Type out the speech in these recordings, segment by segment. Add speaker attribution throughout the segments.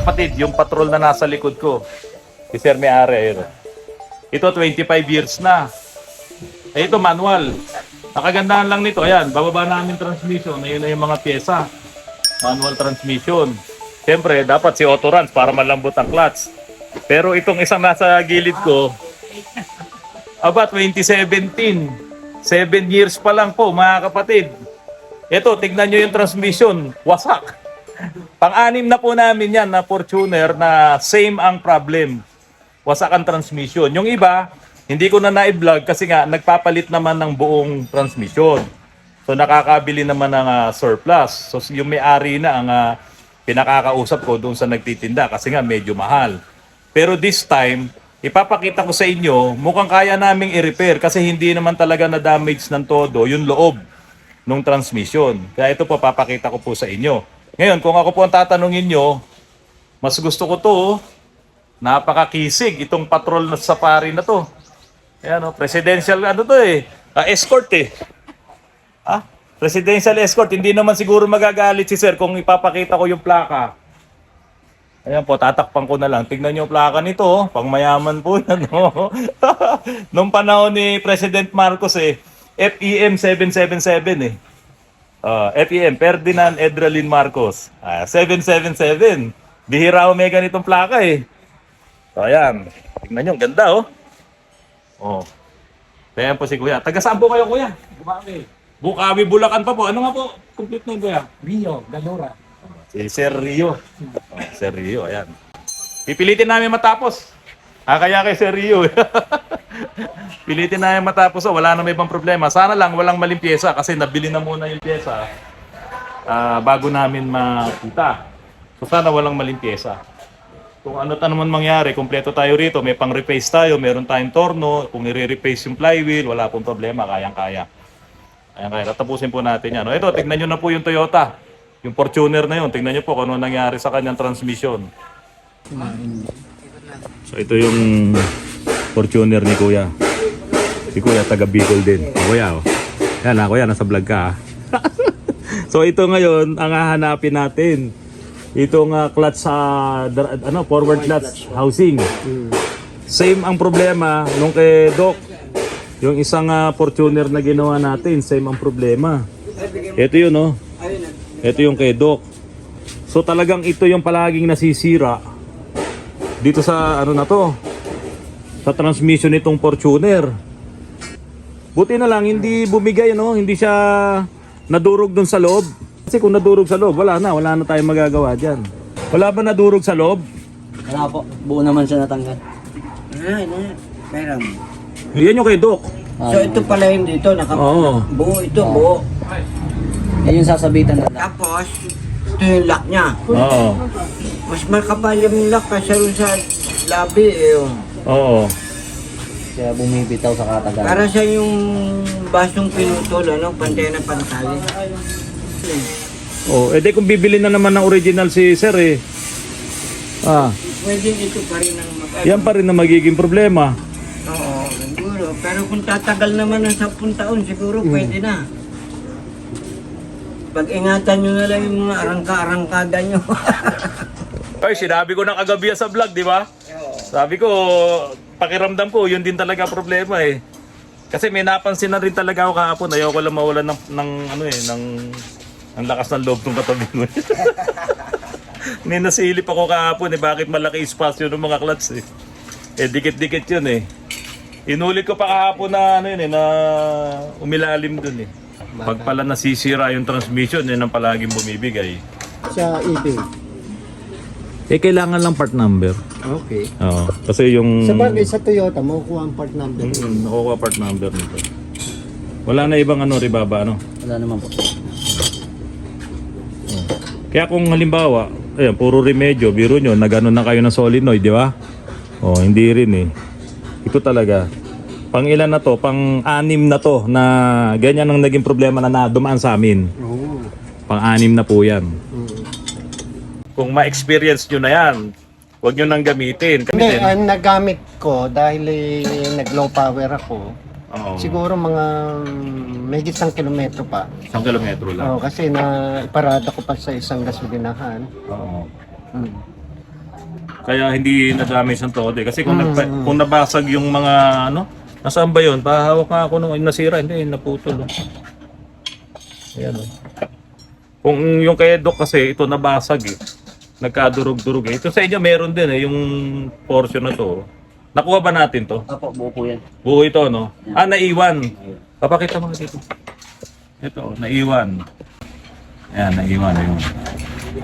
Speaker 1: kapatid, yung patrol na nasa likod ko. Si Sir May-ari, ayun. Ito 25 years na. Eh ito manual. Nakagandahan lang nito, ayan, bababa namin transmission, ayun na yung mga pyesa. Manual transmission. Siyempre, dapat si auto runs para malambot ang clutch. Pero itong isang nasa gilid ko, 2017. 7 years pa lang po, mga kapatid. Ito, tignan nyo yung transmission. Wasak. Pang-anim na po namin yan na Fortuner na same ang problem. Wasak ang transmission. Yung iba, hindi ko na na-vlog kasi nga nagpapalit naman ng buong transmission. So nakakabili naman ng surplus. So yung may-ari na ang pinakakausap ko doon sa nagtitinda kasi nga medyo mahal. Pero this time, ipapakita ko sa inyo, mukhang kaya naming i-repair kasi hindi naman talaga na-damage ng todo yung loob ng transmission. Kaya ito po, papakita ko po sa inyo. Ngayon, kung ako po ang tatanungin nyo, mas gusto ko to, napakakisig itong patrol na safari na to. Ayan, presidential escort eh. Presidential escort. Hindi naman siguro magagalit si sir kung ipapakita ko yung plaka. Ayan po, tatakpan ko na lang. Tignan nyo yung plaka nito, pang mayaman po yan. Nung panahon ni President Marcos FEM 777 FEM, Ferdinand Edralin Marcos. 777. Bihira may ganitong plaka eh. So ayan, tignan nyo, ganda Ayan po si Kuya. Taga saan po kayo, Kuya?
Speaker 2: Bukawi.
Speaker 1: Bukawi, Bulacan pa po. Ano nga po? Complete name, Kuya?
Speaker 2: Rio, Galora.
Speaker 1: Si Sir Rio. Sir Rio, ayan. Pipilitin namin matapos. Kaya kay Sir Rio. Pilitin namin matapos. Wala na may ibang problema. Sana lang walang maling pyesa kasi nabili na muna yung pyesa bago namin makita. So sana walang maling pyesa. Kung ano naman mangyari, kumpleto tayo rito. May pang-replace tayo, meron tayong torno. Kung i-replace yung flywheel, wala pong problema. Kayang-kaya. Kayang-kaya. Tatapusin po natin yan. Ito, tignan nyo na po yung Toyota. Yung Fortuner na yun, tingnan nyo po kung ano nangyari sa kanyang transmission. So ito yung Fortuner ni Kuya. Si Kuya taga Bicol din. Kuya Yan Kuya, nasa vlog ka So ito ngayon, ang hahanapin natin. Itong clutch sa forward clutch housing. Same ang problema nung kay Doc. Yung isang Fortuner na ginawa natin, same ang problema. Ito yun Ito yung kay Doc. So talagang ito yung palaging nasisira dito sa sa transmission nitong Fortuner. Buti na lang hindi bumigay hindi siya nadurog dun sa loob. Kasi kung nadurog sa loob, wala na tayong magagawa diyan. Wala ba nadurog sa loob?
Speaker 3: Wala po, buo naman siya natanggal.
Speaker 2: Pero,
Speaker 1: Yan yung kay Doc.
Speaker 2: so ito pala yung dito,
Speaker 1: Oo.
Speaker 2: buo ito, buo.
Speaker 3: Yan yung sasabitan na lang.
Speaker 2: Tapos, ito yung lock niya.
Speaker 1: Oo.
Speaker 2: Mas makapal yung lock kasi sa labi
Speaker 1: Oo.
Speaker 3: Kaya bumibitaw sa katagal.
Speaker 2: Para sa yung basong pinutol, pantay na pantay.
Speaker 1: Edi kung bibili na naman ng original si Sir
Speaker 2: Pwede ito pa rin ang
Speaker 1: yan pa rin na magiging problema.
Speaker 2: Oo, siguro. Pero kung tatagal naman ng 10 taon, siguro pwede na. Pag-ingatan nyo na lang yung mga arangka-arangkada nyo.
Speaker 1: Ay, sinabi ko na kagabi sa vlog, di ba? Sabi ko, pakiramdam ko, yun din talaga problema Kasi may napansin na rin talaga ako kahapon. Ayoko lang mawalan ng lakas ng loob ng katabi mo. May nasilip ako kahapon bakit malaki espasyo ng mga clutch dikit-dikit yun Inulit ko pa kahapon na na umilalim dun Pag pala nasisira yung transmission, yun ang palaging bumibigay.
Speaker 4: Sa eBay.
Speaker 1: Kailangan lang part number.
Speaker 4: Okay.
Speaker 1: Oo. Kasi yung...
Speaker 4: Sa bagay sa Toyota, makukuha ang part number.
Speaker 1: Nakukuha part number nito. Wala na ibang ribaba,
Speaker 3: Wala naman po.
Speaker 1: Kaya kung halimbawa, puro remedyo, biro nyo, nag-ano na kayo ng solenoid, di ba? Hindi rin Ito talaga. Pang ilan na to? Pang 6 na to na ganyan ang naging problema na dumaan sa amin.
Speaker 4: Oo.
Speaker 1: Pang 6 na po yan. Kung ma-experience nyo na yan, huwag nyo nang gamitin.
Speaker 4: Hindi, ang nagamit ko dahil nag-low power ako.
Speaker 1: Oo.
Speaker 4: Siguro mga may 1 kilometro pa.
Speaker 1: 1 kilometro lang.
Speaker 4: Kasi na iparada ko pa sa isang gasolinahan.
Speaker 1: Oo. Kaya hindi na-damage ang todo. Kasi kung, kung nabasag yung mga ano, nasaan ba yun? Pahawak nga ako nung nasira. Hindi, naputol. Ayan o. Kung yung kay Doc kasi, ito nabasag eh. Nagkadurog-durog eh. Ito sa inyo meron din eh, yung portion na to. Nakuha ba natin to?
Speaker 3: Apo, buo po yan.
Speaker 1: Buo ito, no? Ah, naiwan. Papakita mo dito. Ito, naiwan. Ayan, naiwan. Ayun.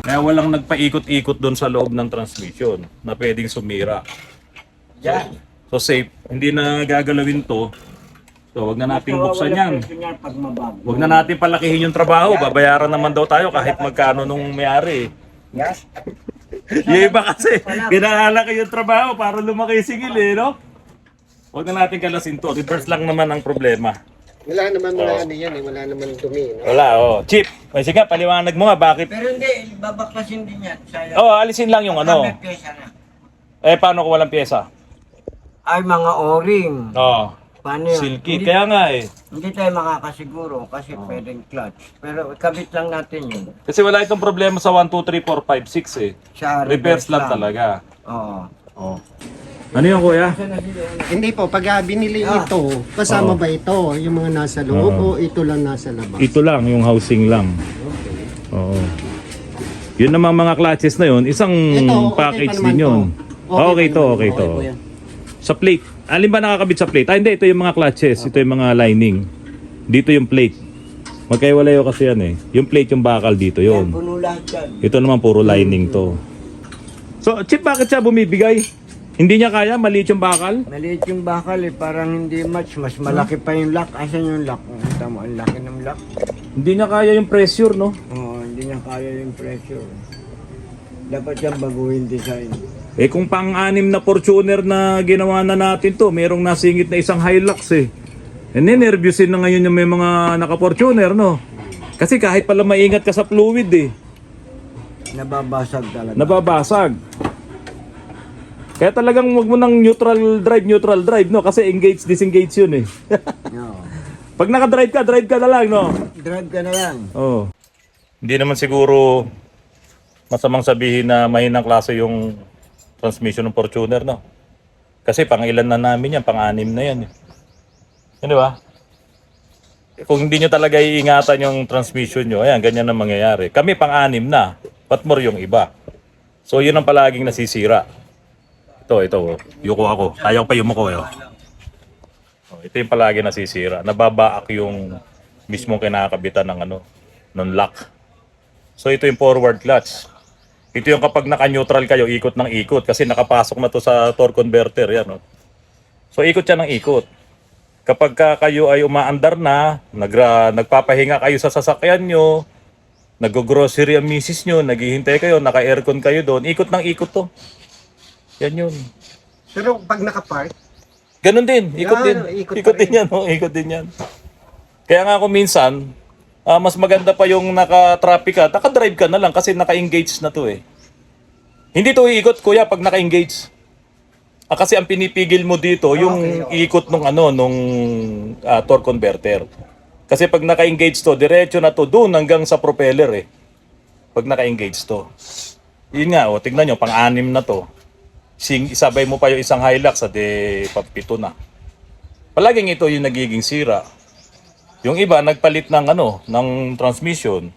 Speaker 1: Kaya walang nagpaikot-ikot doon sa loob ng transmission na pwedeng sumira. So safe. Hindi na gagalawin to. So wag na natin buksan yan.
Speaker 2: Pag mabago.
Speaker 1: Wag na natin palakihin yung trabaho. Babayaran naman daw tayo kahit magkano nung may-ari.
Speaker 2: Yes.
Speaker 1: Yung iba kasi, pinalalaki yung trabaho para lumaki yung sigil eh, no? Huwag na natin kalasin to. Reverse lang naman ang problema.
Speaker 4: Wala naman mga ano yan eh, wala naman dumi. No?
Speaker 1: Wala, oh. Chip, may sige, paliwanag mo nga bakit.
Speaker 2: Pero hindi, babaklasin din yan. Sayang.
Speaker 1: Oh, alisin lang yung ano.
Speaker 2: May pyesa na.
Speaker 1: Eh, paano kung walang pyesa?
Speaker 2: Ay, mga o-ring.
Speaker 1: Oh,
Speaker 2: Paano yun?
Speaker 1: silky.
Speaker 2: Hindi,
Speaker 1: Kaya nga eh.
Speaker 2: hindi tayo makakasiguro kasi pwedeng clutch. Pero kabit lang natin yun.
Speaker 1: Kasi wala itong problema sa 1, 2, 3, 4, 5, 6 eh.
Speaker 2: Sa
Speaker 1: Repairs lang talaga.
Speaker 2: Oo.
Speaker 1: Oh. Ano yun, kuya?
Speaker 4: Hindi po, pag binili ito, kasama ba ito? Yung mga nasa loob o ito lang nasa labas?
Speaker 1: Ito lang, yung housing lang. Oo. Yun namang mga clutches na yun, isang
Speaker 4: Ito, okay
Speaker 1: package
Speaker 4: pa naman
Speaker 1: din yun.
Speaker 4: to.
Speaker 1: Okay to, okay to.
Speaker 3: Okay po yan.
Speaker 1: Sa plate. Alin ba nakakabit sa plate? Ah, hindi. Ito yung mga clutches. Ito yung mga lining. Dito yung plate. Magkaiwalayo kasi yan eh. Yung plate yung bakal dito yun.
Speaker 2: Puno lahat yan.
Speaker 1: Ito naman puro lining to. So, Chip, bakit siya bumibigay? Hindi niya kaya? Maliit yung bakal?
Speaker 2: Maliit yung bakal eh, parang hindi match. Mas malaki pa yung lock. Asan yung lock? Kita mo, ang laki ng lock.
Speaker 1: Hindi niya kaya yung pressure, no?
Speaker 2: Oo, hindi niya kaya yung pressure. Dapat yan baguhin design.
Speaker 1: Eh kung pang-anim na Fortuner na ginawa na natin to, merong nasingit na isang Hilux eh. Eh nervyusin na ngayon yung may mga naka-Fortuner, no? Kasi kahit pala maingat ka sa fluid eh,
Speaker 2: Nababasag talaga.
Speaker 1: nababasag. Kaya talagang wag mo ng neutral drive, no? Kasi engage, disengage yun eh.
Speaker 2: Oo.
Speaker 1: Pag naka-drive ka na lang, no?
Speaker 2: Drive ka na lang.
Speaker 1: Oh. Hindi naman siguro masamang sabihin na mahinang klase yung transmission ng Fortuner, no? Kasi pang ilan na namin yan, pang-anim na yan. Yan, di ba? Kung hindi nyo talaga iingatan yung transmission nyo, ayan, ganyan ang mangyayari. Kami pang-anim na, what more yung iba. So yun ang palaging nasisira. Ito, yuko ako. Ayaw pa yumuko eh. Oh, ito yung palagi nasisira. Nababaak yung mismong kinakabitan ng ano, ng lock. So ito yung forward clutch. Ito yung kapag naka-neutral kayo, ikot ng ikot kasi nakapasok na to sa torque converter yan, no? So ikot siya ng ikot. Kapag kayo ay umaandar na, nagpapahinga kayo sa sasakyan nyo, nag-grocery ang misis nyo, naghihintay kayo, naka-aircon kayo doon, ikot ng ikot to. Yan yun.
Speaker 4: Pero pag nakapark,
Speaker 1: Ganun din, ikot
Speaker 4: Yan,
Speaker 1: din.
Speaker 4: ikot
Speaker 1: Ikot
Speaker 4: pa
Speaker 1: din yan, oh, ikot din yan. Kaya nga kung minsan, mas maganda pa yung naka-traffic ka, naka-drive ka na lang kasi naka-engage na to eh. Hindi to iikot, kuya, pag naka-engage. Kasi ang pinipigil mo dito, yung ikot nung torque converter. Kasi pag naka-engage to, diretso na to doon hanggang sa propeller eh. Pag naka-engage to. Yun nga, oh, tignan nyo, pang-anim na to. Isabay mo pa yung isang Hilux, pagpito na. Palaging ito yung nagiging sira. Yung iba, nagpalit ng ng transmission.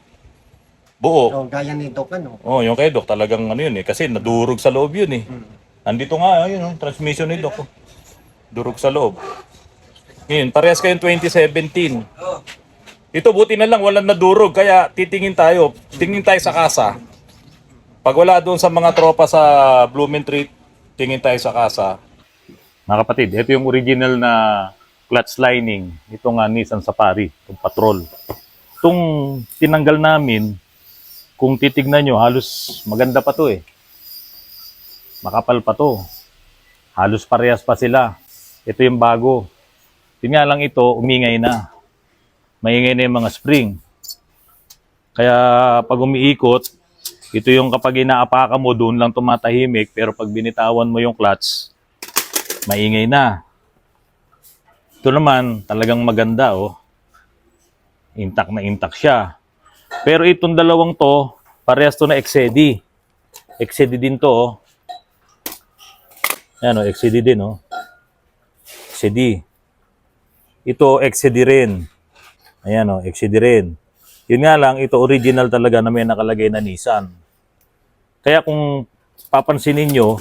Speaker 1: Buo.
Speaker 4: oh, gaya ni Doc, ano?
Speaker 1: Oh, yung kay Doc talagang yun eh. Kasi nadurog sa loob yun eh. Andito nga, yun, transmission ni Doc. Oh. Durog sa loob. Ngayon, parehas kayong 2017. Ito buti na lang, walang nadurog. Kaya titingin tayo sa kasa. Pag wala doon sa mga tropa sa Blumentritt, tingin tayo sa kasa. Mga kapatid, ito yung original na clutch lining. Ito nga Nissan Safari, itong Patrol. Itong tinanggal namin, kung titignan nyo, halos maganda pa to eh. Makapal pa to. Halos parehas pa sila. Ito yung bago. Yun nga lang ito, umingay na. Maingay na yung mga spring. Kaya pag umiikot, ito yung kapag inaapaka mo, doon lang tumatahimik. Pero pag binitawan mo yung clutch, maingay na. Ito naman, talagang maganda, oh. Intact na intact siya. Pero itong dalawang to, parehas to na XCD. XCD din to, oh. Ayan o, XCD din o. XCD. Ito, XCD rin. Ayan o, XCD rin. Yun nga lang, ito original talaga na may nakalagay na Nissan. Kaya kung papansinin nyo,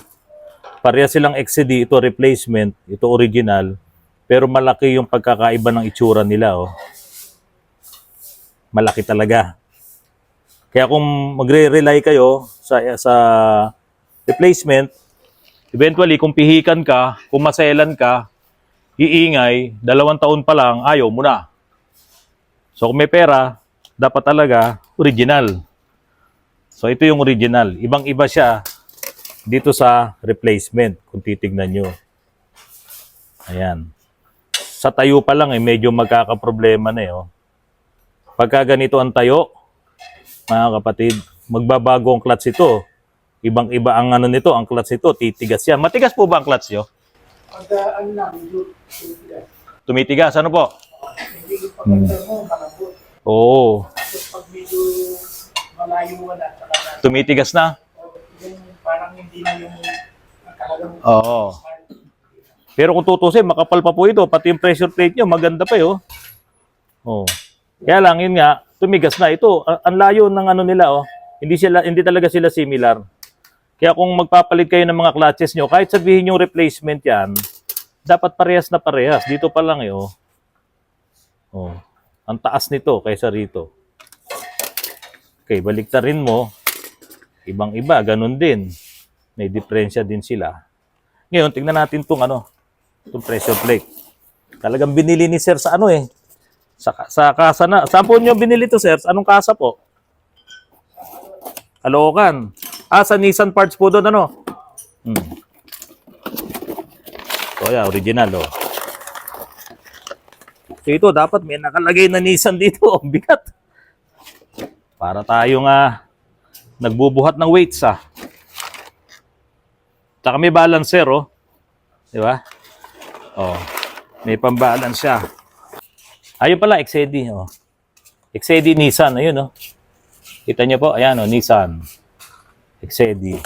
Speaker 1: pareha silang XCD, ito replacement, ito original, pero malaki yung pagkakaiba ng itsura nila. Oh. Malaki talaga. Kaya kung magre-rely kayo sa replacement, eventually kung pihikan ka, kung maselan ka, iingay, 2 taon pa lang, ayaw mo na. So kung may pera, dapat talaga original. So ito yung original. Ibang-iba siya dito sa replacement kung titignan nyo. Ayan. Sa tayo pa lang medyo magkakaproblema na eh. Oh. Pagka ganito ang tayo, mga kapatid, magbabago ang clutch ito. Ibang-iba ang ano nito, ang clutch ito, titigas yan. Matigas po ba ang clutch nyo? Tumitigas, ano po? Oo. Tumitigas na?
Speaker 5: Parang hindi na yung nakalagang
Speaker 1: Oo. Pero kung tutusin, makapal pa po ito. Pati yung pressure plate nyo, maganda pa yun. Oh. Kaya lang, yun nga, tumigas na. Ito, ang layo ng ano nila, oh. Hindi talaga sila similar. Kaya kung magpapalit kayo ng mga clutches nyo, kahit sabihin yung replacement yan, dapat parehas na parehas. Dito pa lang, oh. Oh. Ang taas nito kaysa rito. Okay, baliktarin mo. Ibang-iba, ganun din. May diferensya din sila. Ngayon, tingnan natin itong pressure plate. Talagang binili ni Sir sa sa kasa na. Saan po nyo binili to, Sir? Anong kasa po? Caloocan. Sa Nissan parts po doon, So, yeah, original, oh. So, ito, dapat may nakalagay na Nissan dito. Bigat. Para tayong nagbubuhat ng weights, Tsaka may balancer, oh. Di ba? Oh. May pambalance siya. Ayun pala, XCD, oh. XCD Nissan, ayun, oh. Kita niyo po, ayan, oh, Nissan. XCD.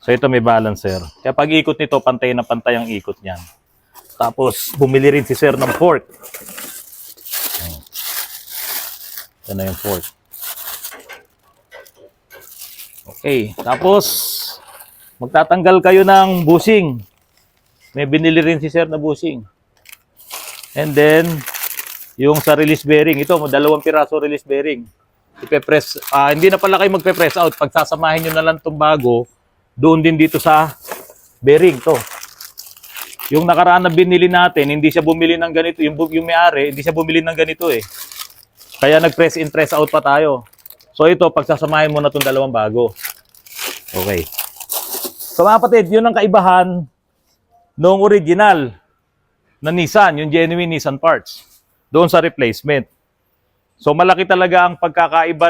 Speaker 1: So, ito may balancer. Kaya pag ikot nito, pantay na pantay ang ikot niyan. Tapos, bumili rin si Sir ng fork. Oh. Ito na yung fork. Okay, tapos magtatanggal kayo ng bushing. May binili rin si Sir na bushing. And then, yung sa release bearing, ito, 2 piraso release bearing. Ipe-press, hindi na pala kayo magpe-press out. Pagsasamahin nyo na lang itong bago, doon din dito sa bearing to. Yung nakaraan na binili natin, hindi siya bumili ng ganito. Yung may-ari, hindi siya bumili ng ganito eh. Kaya nag-press in, press out pa tayo. So ito, pagsasamahin mo na itong 2 bago. Okay. So mga kapatid, yun ang kaibahan noong original na Nissan, yung genuine Nissan parts, doon sa replacement. So malaki talaga ang pagkakaiba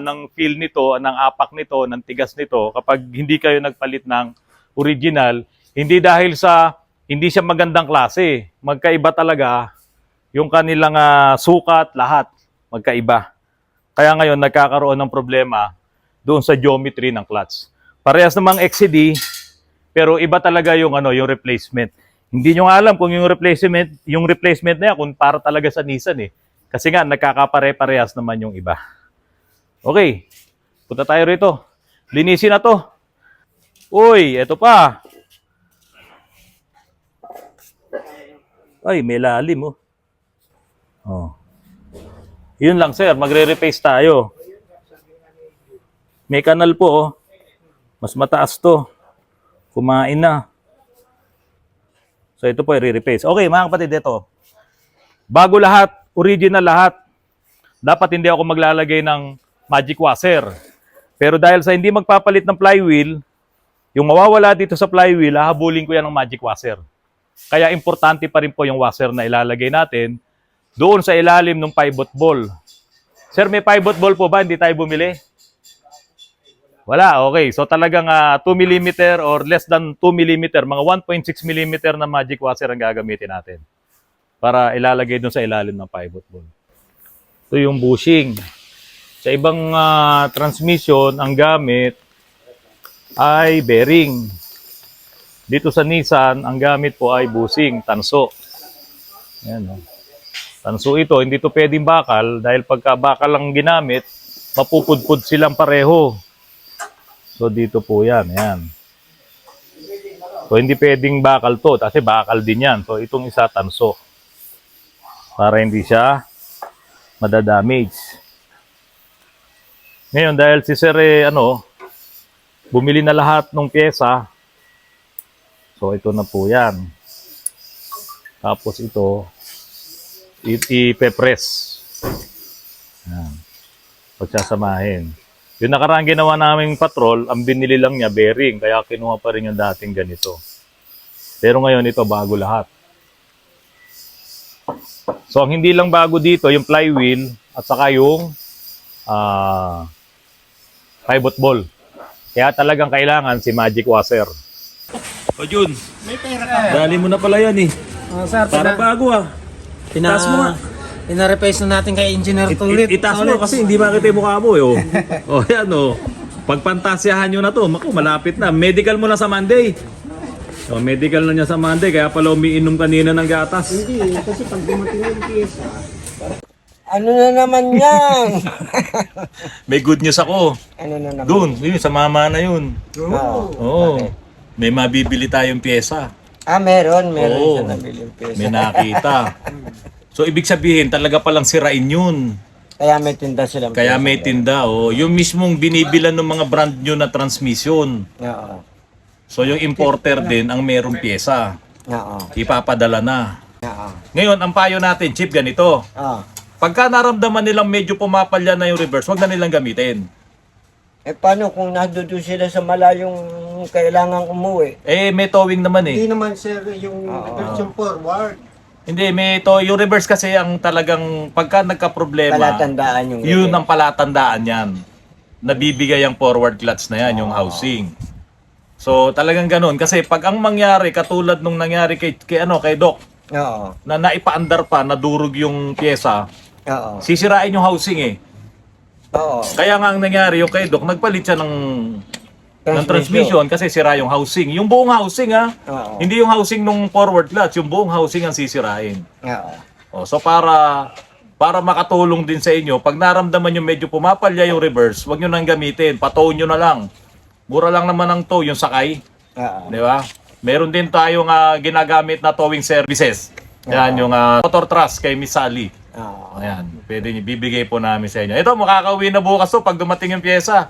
Speaker 1: ng feel nito, ng apak nito, ng tigas nito kapag hindi kayo nagpalit ng original. Hindi dahil sa hindi siya magandang klase. Magkaiba talaga yung kanilang sukat, lahat magkaiba. Kaya ngayon nagkakaroon ng problema doon sa geometry ng clutch. Parehas namang XCD, pero iba talaga yung yung replacement. Hindi nyo nga alam kung yung replacement na yan, kung para talaga sa Nissan eh. Kasi nga nagkakapare-parehas naman yung iba. Okay, punta tayo rito. Linisin na to. Uy, eto pa. Ay, may lalim oh. Oh. Yun lang sir, magre-repaste tayo. May kanal po oh. Mas mataas to. Kumain na. So ito po i-repaste. Okay mga kapatid, ito. Bago lahat, original lahat. Dapat hindi ako maglalagay ng magic washer. Pero dahil sa hindi magpapalit ng flywheel, yung mawawala dito sa flywheel, hahabulin ko yan ng magic washer. Kaya importante pa rin po yung washer na ilalagay natin doon sa ilalim ng pivot ball. Sir, may pivot ball po ba? Hindi tayo bumili? Wala, okay. So talagang 2 mm or less than 2 mm, mga 1.6 mm na magic washer ang gagamitin natin para ilalagay doon sa ilalim ng pivot ball. Ito yung bushing. Sa ibang transmission, ang gamit ay bearing. Dito sa Nissan, ang gamit po ay busing, tanso. Ayan, oh. Tanso ito, hindi to pwedeng bakal dahil pagka bakal lang ginamit, mapupudpud silang pareho. So dito po yan, ayan. So hindi pwedeng bakal to kasi bakal din yan. So itong isa tanso para hindi siya madadamage. Ngayon dahil si Sir bumili na lahat ng pyesa. So ito na po yan. Tapos ito ipe-press. Yan. Pagsasamahin. Yung nakaraang ginawa naming patrol, ang binili lang niya bearing, kaya kinuha pa rin yung dating ganito. Pero ngayon ito bago lahat. So ang hindi lang bago dito, yung flywheel at saka yung pivot ball. Kaya talagang kailangan si Magic Washer. O Jun, dali mo na pala yan eh.
Speaker 5: Sir,
Speaker 1: Para bago ah. Itaas mo nga.
Speaker 5: Pina-replace na natin kay Engineer Tulit.
Speaker 1: Itaas mo kasi hindi makita yung mukha mo eh. Oh. O yan oh. Pagpantasyahan nyo na to, malapit na. Medical mo na sa Monday. So medical na niya sa Monday, kaya pala umiinom kanina ng gatas.
Speaker 4: Hindi, kasi pag dumating yung pyesa,
Speaker 2: Ano na naman yan?
Speaker 1: May good news ako.
Speaker 2: Ano na naman?
Speaker 1: Doon, yun, sa mama na yun.
Speaker 2: Oo.
Speaker 1: Oo. May mabibili tayong pyesa.
Speaker 2: Meron
Speaker 1: Oo.
Speaker 2: siya nabiling pyesa.
Speaker 1: May nakita. So ibig sabihin, talaga palang sirain yun.
Speaker 2: Kaya may tinda silang
Speaker 1: Kaya may tinda. Oh. Yung mismong binibilan ng mga brand new na transmission.
Speaker 2: Oo.
Speaker 1: So yung importer din ang merong pyesa.
Speaker 2: Oo.
Speaker 1: Ipapadala na.
Speaker 2: Oo.
Speaker 1: Ngayon, ang payo natin, Chip, ganito.
Speaker 2: Oo.
Speaker 1: Pagka naramdaman nilang medyo pumapalya na yung reverse, wag na nilang gamitin.
Speaker 2: Paano kung nadudo sila sa malayong kailangan umuwi?
Speaker 1: May towing naman
Speaker 4: hindi
Speaker 1: eh.
Speaker 4: naman sir yung version forward.
Speaker 1: Hindi, yung reverse kasi ang talagang pagka nagka-problema,
Speaker 2: Palatandaan yung
Speaker 1: yun ang palatandaan yan. Nabibigay ang forward clutch na yan, yung housing. So talagang ganun. Kasi pag ang mangyari, katulad nung nangyari kay Doc,
Speaker 2: Oo.
Speaker 1: na naipaandar pa, nadurog yung pyesa,
Speaker 2: Oo.
Speaker 1: sisirain yung housing eh.
Speaker 2: Oo.
Speaker 1: Kaya nga ang nangyari yung kay Doc, nagpalit siya ng transmission kasi sira yung housing. Yung buong housing
Speaker 2: Oo.
Speaker 1: hindi yung housing nung forward clutch, yung buong housing ang sisirain.
Speaker 2: Oo.
Speaker 1: So para makatulong din sa inyo, pag naramdaman nyo medyo pumapalya yung reverse, wag nyo nang gamitin, patow nyo na lang. Mura lang naman ang tow, yung sakay.
Speaker 2: Oo.
Speaker 1: Di ba? Meron din tayong ginagamit na towing services. Yan, yung motor trust kay Miss Sally.
Speaker 2: Oo.
Speaker 1: Ayan, pwede nyo, bibigay po namin sa inyo. Ito, makakauwi na bukas to pag dumating yung pyesa.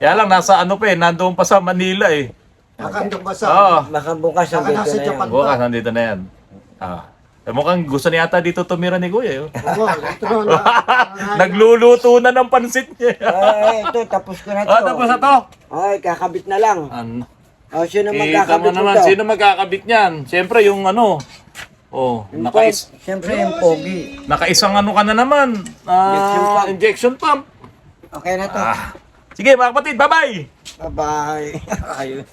Speaker 1: Kaya lang, nasa nandoon pa sa Manila eh.
Speaker 4: Nakandong ba sa?
Speaker 1: Oo,
Speaker 2: Baka bukas ang
Speaker 4: Baka
Speaker 2: dito
Speaker 4: nasa
Speaker 2: na
Speaker 4: Japan.
Speaker 2: yan.
Speaker 1: bukas nandito na yan. Mukhang gusto niya ata dito tumira ni Kuya.
Speaker 4: Oo, ito na.
Speaker 1: Nagluluto na ng pansit niya.
Speaker 2: Ito, tapos ko na to.
Speaker 1: Tapos na to.
Speaker 2: Ay, kakabit na lang.
Speaker 1: Ano?
Speaker 2: Sino
Speaker 1: Tama
Speaker 2: magkakabit
Speaker 1: naman,
Speaker 2: nito?
Speaker 1: sino magkakabit niyan? Siyempre yung
Speaker 2: Siyempre yung pogi.
Speaker 1: nakaisang ka na naman. Injection pump.
Speaker 2: Okay na to.
Speaker 1: Sige mga kapatid, bye-bye!
Speaker 2: Bye-bye. Ayun.